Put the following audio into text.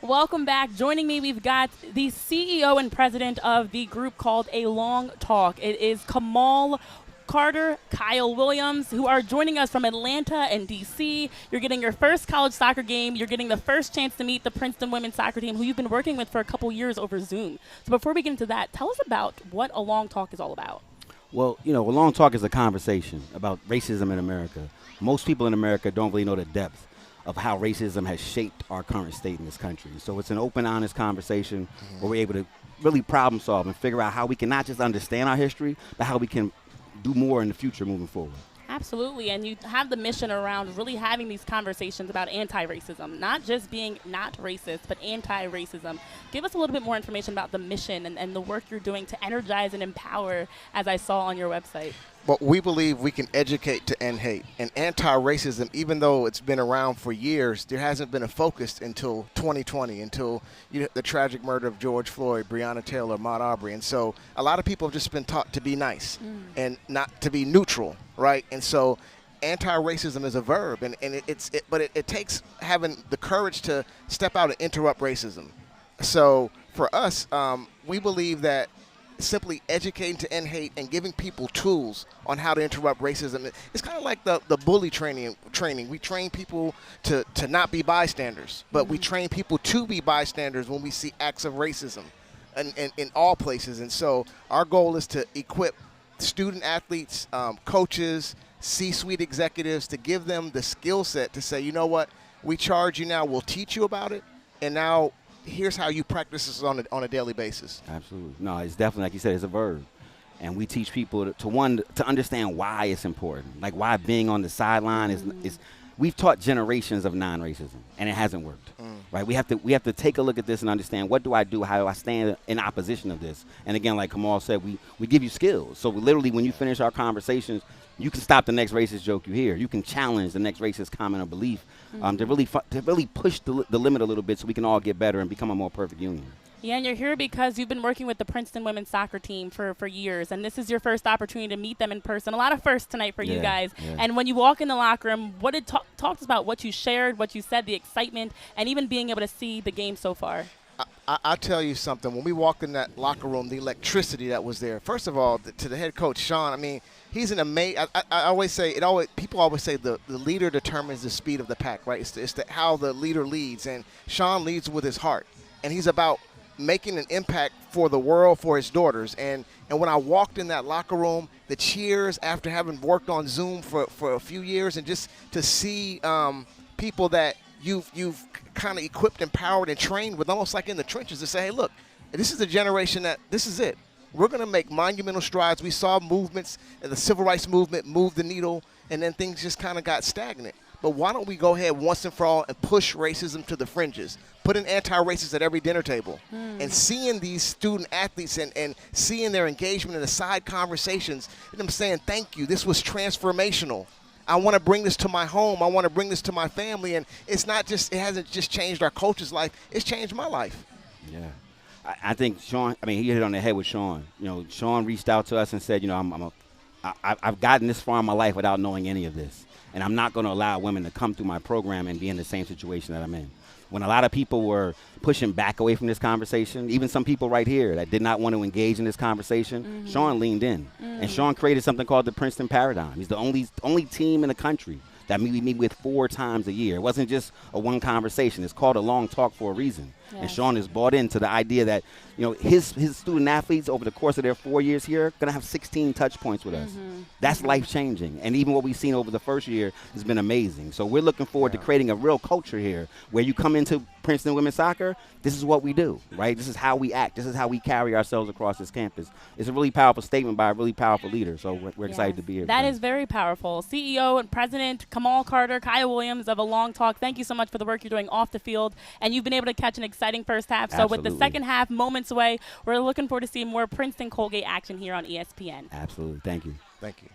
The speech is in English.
Welcome back. Joining me, we've got the CEO and president of the group called A Long Talk. It is Kamal, Carter, Kyle Williams, who are joining us from Atlanta and D.C. You're getting your first college soccer game. You're getting the first chance to meet the Princeton Women soccer team, who you've been working with for a couple years over Zoom. So before we get into that, tell us about what A Long Talk is all about. Well, A long talk is a conversation about racism in America. Most people in America don't really know the depth of how racism has shaped our current state in this country. So it's an open, honest conversation where we're able to really problem solve and figure out how we can not just understand our history, but how we can do more in the future moving forward. Absolutely, and you have the mission around really having these conversations about anti-racism, not just being not racist, but anti-racism. Give us a little bit more information about the mission and the work you're doing to energize and empower, as I saw on your website. Well, we believe we can educate to end hate. And anti-racism, even though it's been around for years, there hasn't been a focus until 2020, until the tragic murder of George Floyd, Breonna Taylor, Ahmaud Arbery. And so a lot of people have just been taught to be nice and not to be neutral, right? And so anti-racism is a verb, but it takes having the courage to step out and interrupt racism. So for us, we believe that simply educating to end hate and giving people tools on how to interrupt racism. It's kind of like the bully training. We train people to not be bystanders, but we train people to be bystanders when we see acts of racism in all places. And so our goal is to equip student athletes, coaches, C-suite executives, to give them the skill set to say, you know what, we charge you now, we'll teach you about it, and now here's how you practice this on a daily basis. Absolutely. No, it's definitely, like you said, it's a verb. And we teach people to understand why it's important, like why being on the sideline is we've taught generations of non-racism, and it hasn't worked, right? We have to take a look at this and understand, what do I do? How do I stand in opposition of this? And again, like Kamal said, we give you skills. So literally, when you finish our conversations, you can stop the next racist joke you hear. You can challenge the next racist comment or belief to really push the limit a little bit so we can all get better and become a more perfect union. Yeah, and you're here because you've been working with the Princeton Women's soccer team for years, and this is your first opportunity to meet them in person. A lot of firsts tonight for you guys. Yeah. And when you walk in the locker room, talk to us about what you shared, what you said, the excitement, and even being able to see the game so far. I'll tell you something. When we walked in that locker room, the electricity that was there. First of all, to the head coach, Sean, I mean, he's an amazing. I always say people always say the leader determines the speed of the pack, right? It's how the leader leads, and Sean leads with his heart, and he's about making an impact for the world, for his daughters. And when I walked in that locker room, the cheers after having worked on Zoom for a few years, and just to see people that you've kind of equipped, empowered, and trained with, almost like in the trenches, to say, hey, look, this is a generation that this is it. We're going to make monumental strides. We saw movements, and the civil rights movement moved the needle, and then things just kind of got stagnant. But why don't we go ahead once and for all and push racism to the fringes, put an anti-racist at every dinner table, and seeing these student athletes and seeing their engagement in the side conversations, and them saying, thank you, this was transformational. I want to bring this to my home. I want to bring this to my family. And it hasn't just changed our coach's life. It's changed my life. Yeah. I think Sean, he hit it on the head with Sean. Sean reached out to us and said, I've gotten this far in my life without knowing any of this. And I'm not going to allow women to come through my program and be in the same situation that I'm in. When a lot of people were pushing back away from this conversation, even some people right here that did not want to engage in this conversation, Sean leaned in. And Sean created something called the Princeton Paradigm. He's the only team in the country that we meet with 4 times a year. It wasn't just a one conversation. It's called a long talk for a reason. Yes. And Sean is bought into the idea that, his student athletes over the course of their 4 years here are going to have 16 touch points with us. That's life-changing. And even what we've seen over the first year has been amazing. So we're looking forward to creating a real culture here where you come into Princeton Women's Soccer, this is what we do, right? This is how we act. This is how we carry ourselves across this campus. It's a really powerful statement by a really powerful leader. So we're excited to be here. That is very powerful. CEO and President Kamal Carter, Kyle Williams of A Long Talk, thank you so much for the work you're doing off the field. And you've been able to catch an exciting first half. So with the second half moments away, we're looking forward to seeing more Princeton Colgate action here on ESPN. Absolutely. Thank you. Thank you.